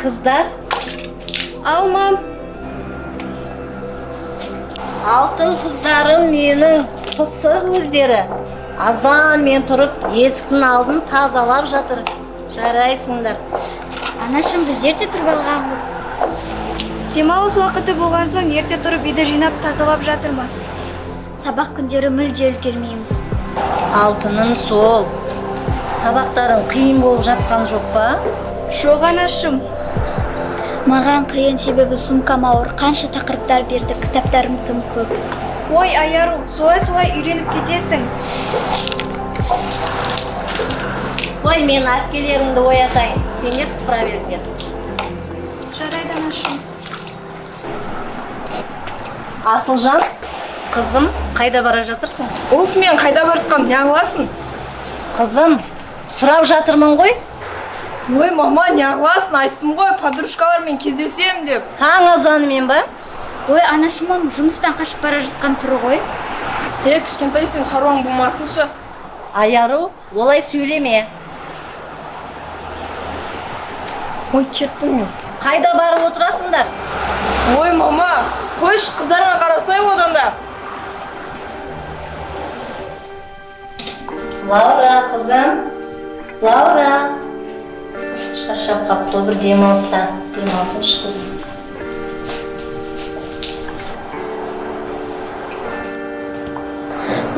Kızlar, Алмам. алтын қыздарым менің пысық өздері. Азан мен тұрып, есіктің алдын тазалап жатыр. Жарайсыңдар. Анашым, біз ерте тұрып алғанбыз. Демалыс уақыты болған соң ерте тұрып үйді жинап тазалап жатырмыз. Сабақ күндері мүлде үлгермейміз. Алтыным сол. Сабақтарың қиын болып жатқан жоқ па? Жоқ анашым. Маған қиын себебі сумкам ауыр, қанша тақырыптар берді, кітаптарым тым көп. Ой, Аяру, солай үйреніп кетесің. Ой, мен әпкелеріңді оятайын. Сендер сыпыра беріңдер. Жарайды анашым. Асылжан, қызым, қайда бара жатырсың? Уф, мен қайда бартқам, не қыласың? Қызым, сұрап жатырмын ғой. Ой, мама, не қыласың? Айттым ғой, подружкалармен кездесем деп. Таң азанымен ба? Ой, анашым, жұмыстан қашып бара жатқан түрі ғой. Кішкентай сен шаруаң болмасыншы. Аяру, олай сөйлеме. Ой, кеттім мен. Қайда барып отырасыңдар? Ой, мама, қойшы қыздарға қарасай одан да. Лаура, қызым. Лаура. Шаршап қапты, бір демалыста. Демалсыншы қызым.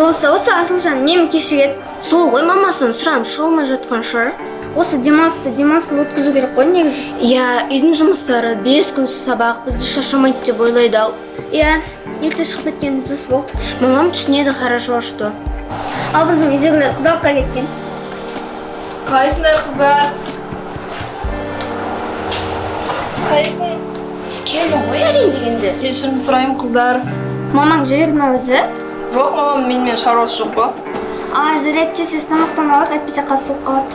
Осы Асылжан нем кешігеді? Сол ғой мамасынан сұранып шығылмай жатқан шығар. Осы демалысты өткізу керек қой негізі. Иә, үйдің жұмыстары 5 күн сабақ бізді шаршамайды деп ойлайды ал. Иә, ерте шығып кеткеніміз дұрыс болды. Мамам түсінеді хорошо, что. Ал біздің үйдегілер құдалыққа кеткен. Қалайсыңдар қыздар? Қалайсың? Келдің ғой әрең дегенде. Кешірім сұрайым қыздар. Мамаң жіберді ме өзі? Жоқ, мамам менімен шаруасы жоқ па? Жарайды, сіз тамақтан алайық, әйтпесе қалды суып қалады.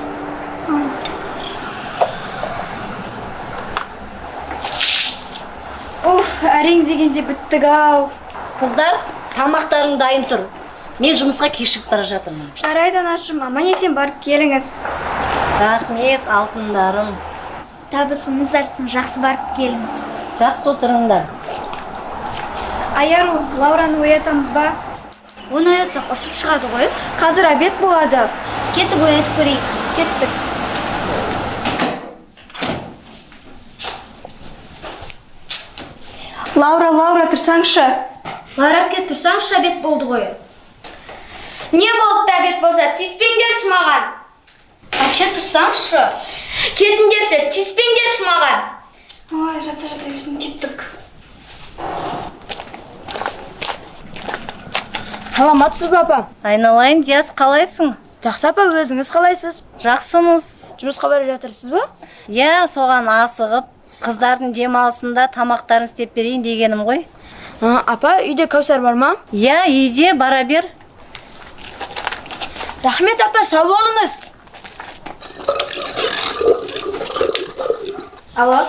Уф, әрең дегенде біттік ау. Қыздар, тамақтарың дайын тұр. Мен жұмысқа кешігіп бара жатырмын. Жарайды анашым, аман есен барып келіңіз. Рахмет, алтындарым. Табысыңыз арсын, жақсы барып келіңіз. Жақсы отырыңдар. Аяру, Лаураны оятамыз ба? Оны оятсақ ұрсып шығады ғой. Қазір обед болады. Кеттік, оятып көрейік. Кеттік. Лаура, тұрсаңшы. Лаура, кет, тұрсаңшы, обед болды ғой. Не болды да обед болса, тиіспеңдерші маған. Вообще тұрсаңшы. Кетіңдерші, тиіспеңдерші маған. Ой, жата берсін, кеттік. Саламатсыз ба, апа? Айналайын, Диас, қалайсың? Жақсы, апа, өзіңіз қалайсыз? Жақсымыз. Жұмысқа бара жатырсыз ба? Иә, соған асығып, қыздардың демалысында тамақтарын істеп берейін дегенім ғой. Апа, үйде Кәусар бар ма? Иә, үйде, бара бер. Рахмет, апа, сау болыңыз. Алло?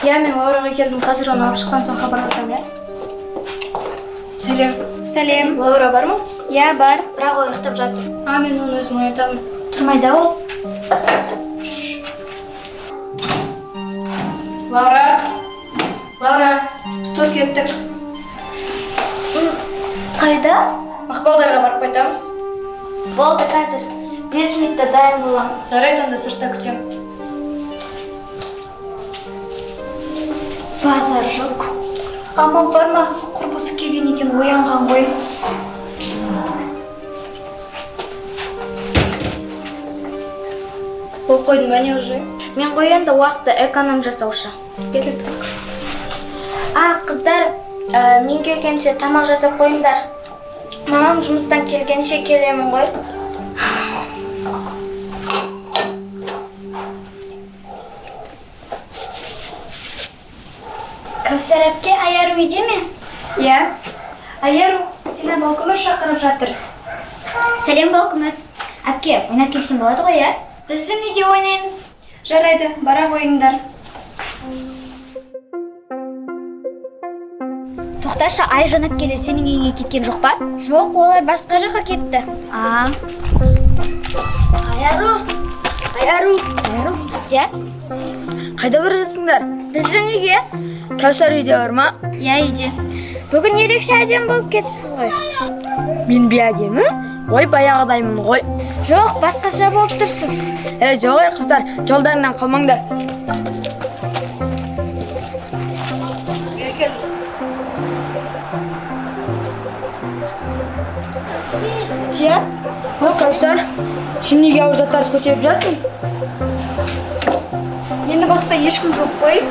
Иә, мен Лаураға келдім, қазір оны алып шыққан соң хабарласам, иә? Сәлем. Лаура бар ма? Иә, бар. Бірақ ол ұйықтап жатыр. Мен оны өзім оятамын. Тұрмайда ол. Лаура, тұр кеттік. Қайда? Мақпалдарға барып қайтамыз. Болды қазір. 5 минутта дайын болам. Жарайды, онда сыртта күтем. Базар жоқ. Амал бар ма? Құрбысы келген екен, оянған ғой. Ол қойдың бәне уже. Мен қойында уақытты эконом жасаушы. Келдік. Қыздар, мен келгенше тамақ жасап қойыңдар. Мамам жұмыстан келгенше келемін ғой. Кәусар әпке, Аяру үйде ме? Иә. Аяру, сені балкома шақырып жатыр. Сәлем, балқымыз. Әпке, ойнап келсем болады ғой, иә? Біздің үйде ойнаймыз. Жарайды, бара қойыңдар. Тоқташы, Айжан әпкелер сенің үйіңе кеткен жоқ па? Жоқ, олар басқа жаққа кетті. А, Аяру. Диас, Қайда бара жатсыңдар? Біздің үйге. Кәусар үйде бар ма? иә үйде. Бүгін ерекше әдемі болып кетіпсіз ғой. Мен бе әдемі? Ой, баяғыдаймын ғой. Жоқ, басқаша болып тұрсыз. Жоқ ой қыздар, жолдарынан қалмаңдар. Диас, О, Кәусар, сен неге ауыр заттарды көтеріп жатсың? мені басқа ешкім жоқ қой.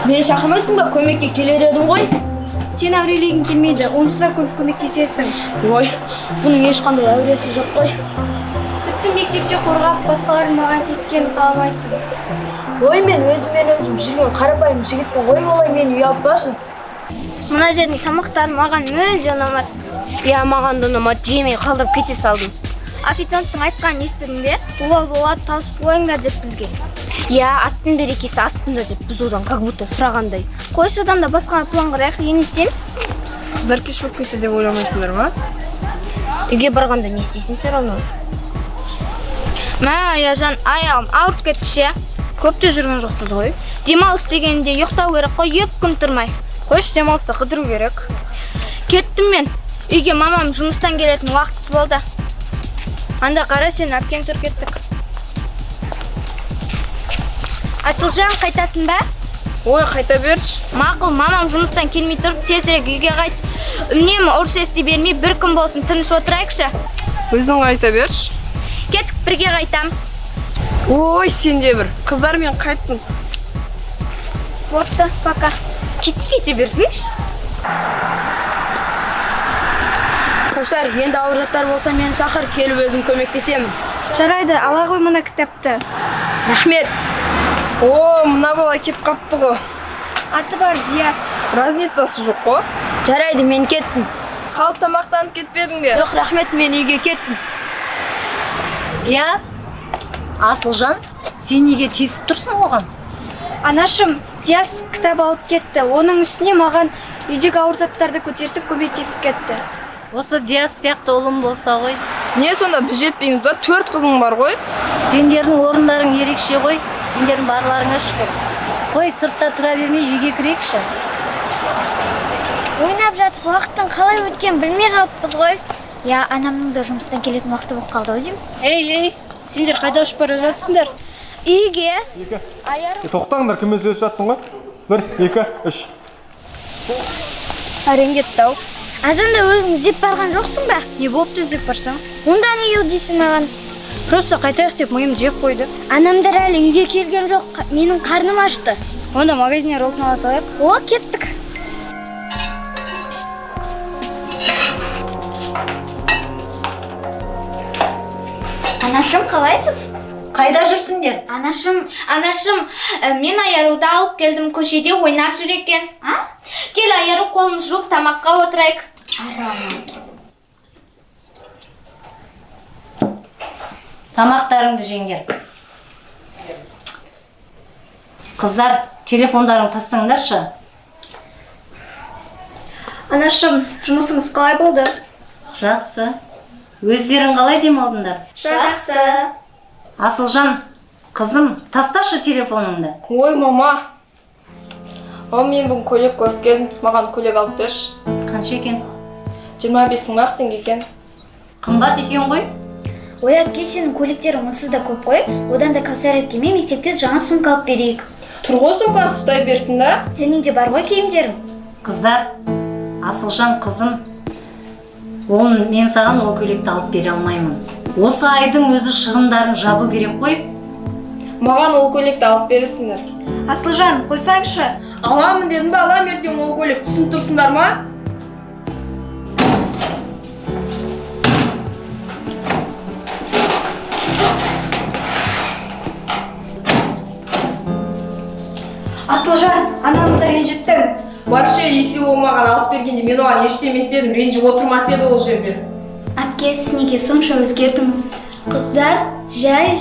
Мені шақырмайсың ба? Көмекке келер едім ғой. Сен әурелегің келмейді, онсыз да көп көмектесесің. Ой, бұның ешқандай әуресі жоқ қой. Тіпті мектепте қорғап, басқалардың маған тиіскенін қаламайсың. Ой, мен өзім жүрген қарапайым жігітпін ғой, олай мені ұялтпашы. Мына жердің тамақтары маған мүлде ұнамады. Я маған да ұнамады, жемей қалдырып кете салдым. Официанттың айтқанын естідің бе? Болады, тауысып қойыңдар деп бізге. Я астың берекесі астында деп біз одан как будто сұрағандай. Қойшы адамда басқа план құрайық, не істейміз? Қыздар кеш болып кетті деп ойламайсыңдар ма? Үйге барғанда не істейсің сен оны? Мә, Аяжан, аяғым ауырып кетті ше. Көпте жүрген жоқпыз ғой. Демалыс дегенде ұйықтау керек қой, 2 күн тұрмай. Қойшы демалысты қыдыру керек. Кеттім мен. Үйге мамам жұмыстан келетін уақытысы болды. Анда қара, сен әпкең тұр кеттік. Асылжан, қайтасың ба? Ой, қайта берші. Мақұл, мамам жұмыстан келмей тұрып, тезірек үйге қайт. Үнемі ұрыс ести бермей, 1 күн болсын тыныш отырайықшы. Өзің қайта берші. Кеттік, бірге қайтамыз. Ой, сен де бір. Қыздар мен қайттым. Бопты, пока. Кете берсінші. Кәусар, енді ауыр заттар болса мені шақыр, келіп өзім көмектесемін. Жарайды, ала ғой мына кітапты. Рахмет. О, мына бала кеп қапты ғой. Аты бар Диас. Разницасы жоқ қой. Жарайды, мен кеттім. Қалып тамақтанып кетпедің бе? Жоқ, рахмет, мен үйге кеттім. Диас, Асылжан, сен неге тиісіп тұрсың оған? Анашым, Диас кітап алып кетті. Оның үстіне маған үйдегі ауыр заттарды көтерсіп көмектесіп кетті. Осы Диас сияқты ұлым болса ғой. Не сонда біз жетпейміз ба? 4 қызың бар ғой. Сендердің орындарың ерекше ғой. Сендердің барларыңа шүкір. Қой, сыртта тұра бермей үйге кірейікші. Ойнап жатып, уақыттың қалай өткен білмей қалыппыз ғой. иә анамның да жұмыстан келетін уақыты болып қалды ау деймін. Ей, сендер қайда ұшып бара жатсыңдар? Үйге. Тоқтаңдар, кіммен сөйлесіп жатсың ғой? 1, 2, 3. Әрең кетті ау. Азанда өзің іздеп барған жоқсың ба? Не болыпты іздеп барсаң? Онда неге дейсің маған? Просто қайтайық деп миым жеп қойды. Анамдар әлі үйге келген жоқ, менің қарным ашты. Онда магазиннен роллтон ала салайық. О, кеттік. Анашым, қалайсыз? Қайда жүрсіңдер? Анашым, мен Аяруды алып келдім, көшеде ойнап жүр екен. Кел, Аяру, қолын жуып тамаққа отырайық. Тамақтарыңды жеңдер. Қыздар, телефондарын тастаңдаршы. Анашым, жұмысыңыз қалай болды? Жақсы. Өздерің қалай демалдыңдар? Жақсы. Асылжан, қызым, тасташы телефоныңды. Ой, мама. Ал мен бүгін көйлек көріп келдім. Маған көйлек алып берші. Қанша екен? 25 теңге екен. Қымбат екен ғой? Ой, әпке, сенің көйлектерің онсыз да көп қой. Одан да Кәусар әпкеме мектепке жаңа сумка алып берейік. Тұрғы сумкасы ұстай берсін да. Сенің де бар ғой киімдерің. Қыздар, Асылжан қызым, мен саған ол көйлекті алып бере алмаймын. Осы айдың өзі шығындарын жабу керек қой. Маған ол көйлекті алып бересіңдер. Асылжан, қойсаңшы. Аламын дедім бе, алам ертең ол көйлек, түсініп тұрсыңдар ма? Асылжан, анамызды ренжіттің. Вообще, есі ол маған алып бергенде мен оған ештемес едім, ренжіп отырмас еді ол жерде. Әпке, сіз неге сонша өзгердіңіз? Қыздар, жай,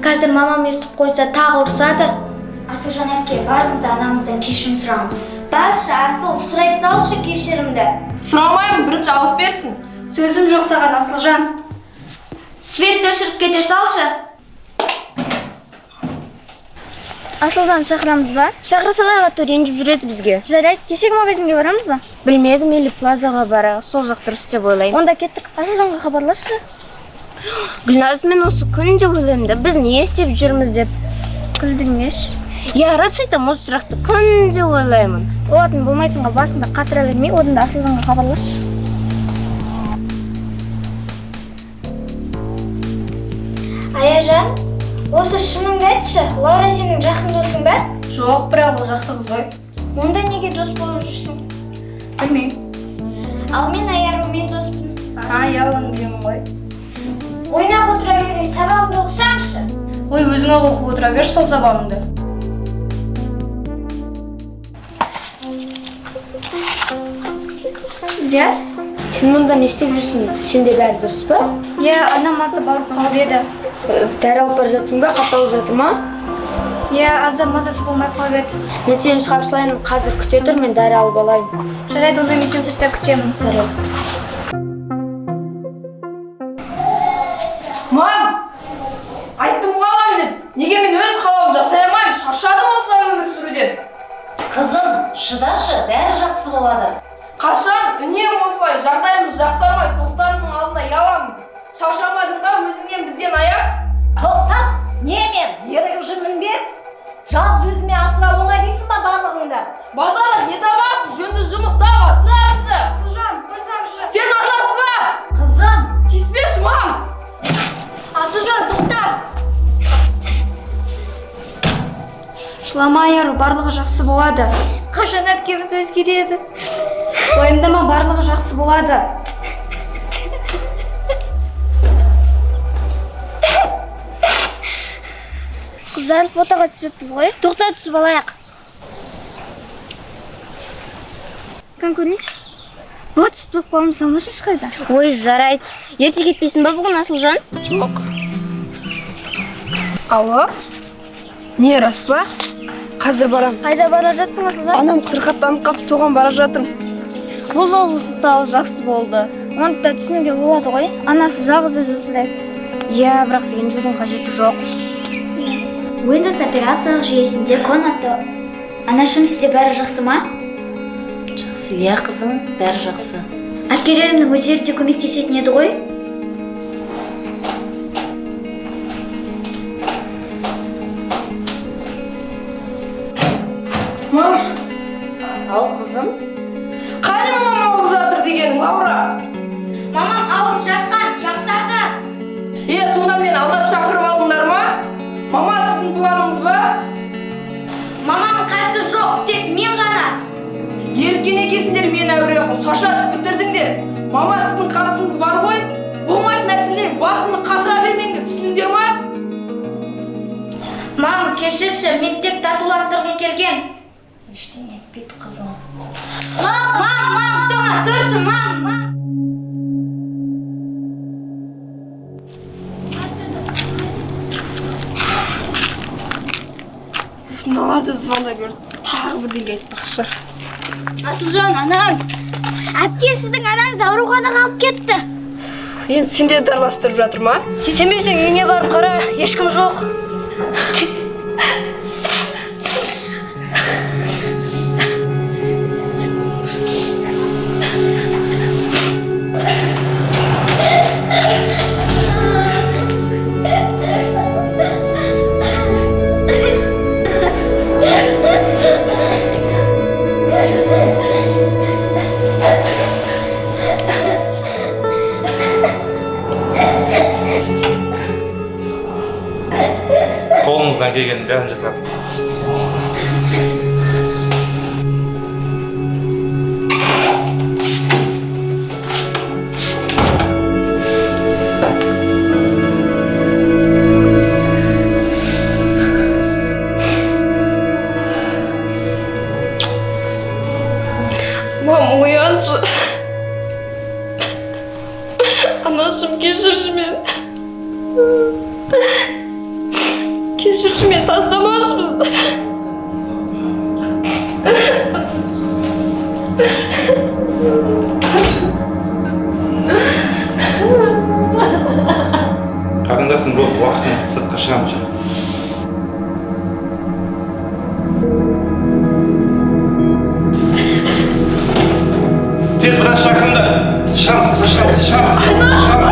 қазір мамам естіп қойса тағы ұрсады. Асылжан әпке, барыңыз да анамыздан кешірім сұраңыз. Баршы, Асыл, сұрай салшы кешірімді. Сұрамаймын, бірінші алып берсін. Сөзім жоқ саған, Асылжан. Светті өшіріп кете салшы. Асылжан шақырамыз ба? Шақыра салайға то ренжіп жүреді бізге. Жарайды, кешегі магазинге барамыз ба? Білмедім, или плазаға бара, сол жақ дұрыс деп ойлаймын. Онда кеттік. Асылжанға хабарласшы. Гүлназ, мен осы күн деп ойлаймын да, біз не істеп жүрміз деп. Күлдірмеш. Я рад сөйтем, осы сұрақты күн деп ойлаймын. Болатын болмайтынға басында қатыра бермей, одан да Асылжанға хабарласшы. Аяжан, осы шыныңды айтшы, Лаура сенің жақын досың ба? Жоқ, бірақ ол жақсы қыз ғой. Онда неге дос болып жүрсің? Білмеймін. Ал мен Аярумен доспын. Иә, оны білемін ғой. Ойнап отыра бермей, сабағыңды оқысаңшы. Ой, өзің ақ оқып отыра бер сол сабағыңды. Диас? Сен мұнда не істеп жүрсің? Сенде бәрі дұрыс па? Иә, анам азы барып қалып еді. Дәрі алып бара жатсың ба? Қатталып жатыр ма? Иә, азы мазасы болмай қалып еді. Мен сені шығарып салайын, қазір күте тұр, мен дәрі алып алайын. Жарайды, онда мен сені сыртта күтемін. Мам! Айттым қалам деп, неге мен өз қалауымды жасай алмаймын? Шаршадым осылай өмір сүруден. Қызым, шыдашы, бәрі жақсы болады. Қашан үнемі осылай жағдайымыз жақсармай достарымның алдында ұяламын. Шаршамадың ба өзіңнен бізден аяп? Тоқтат, не мен, еріп жүрмін бе? Жалғыз өзіме асыра оңай дейсің ба барлығыңда? Базарда не табасың? Жөнді жұмыс тап, асыра бізді. Асылжан, қойсаңшы. Сен араласпа! Қызым, Тиіспеші, мам! Асылжан, тоқта! Жылама, Айару, барлығы жақсы болады. Қашан әпкеміз өзгереді? Уайымдама, барлығы жақсы болады. Қыздар, фотоға түспеппіз ғой. Тоқта түсіп алайық. Кім көрінші? Вот түспеп қалым салмашы шықайда. Ой, жарайды. Ерте кетпейсің ба бүгін, Асылжан? Жоқ. Алло? Не, рас па? Қазір барам. Қайда бара жатсың, Асылжан? Анам сырқаттанып қап, соған бара жатырмын. Бұл жолы сылтауы жақсы болды. Оны да түсінуге болады ғой. Анасы жалғыз өзі сұрайды. Иә, бірақ ренжудің қажеті жоқ. Windows операциялық жүйесінде конаты. Анашым, сізде бәрі жақсы ма? жақсы, иә қызым, бәрі жақсы. Әпкелерімнің өздері де көмектесетін еді ғой. Мам, Ау қызым, қане мамам ауырып жатыр дегенің, Лаура? Мамам ауырып жатқан, жақсарды. Сонда мен алдап шақырып алдыңдар ма? Мама, сіздің планыңыз ба? Мамамның қатысы жоқ, тек мен ғана. Еріккен екесіңдер мен әуре қыл, шашатып бітірдіңдер. Мама, сіздің қатысыңыз бар ғой? Болмайтын нәрселер басымды қатыра бермеңдер, түсіндіңдер ма? Мам, кешірші, мен тек татуластырғым келген. ештеңе етпейді қызым. Мам, тома, тұршы, мам. Налады звондай берді, тағы бірдеңе айтпақшы. Асылжан, анаң. Әпке, сіздің анаңыз ауруханаға алып кетті. Енді сенде дарбастырып жатыр ма? Сенбесең үйіне барып қара, ешкім жоқ. Қолыңыздан келгеннің бәрін жасадық. Мам, ояншы. Анашым, кешірші мен. Кешірші мен, тастамашы бізді. Қарындасым, бұл уақытын сыртқа шығамыз. тез біраз шақырыңдар. Шам.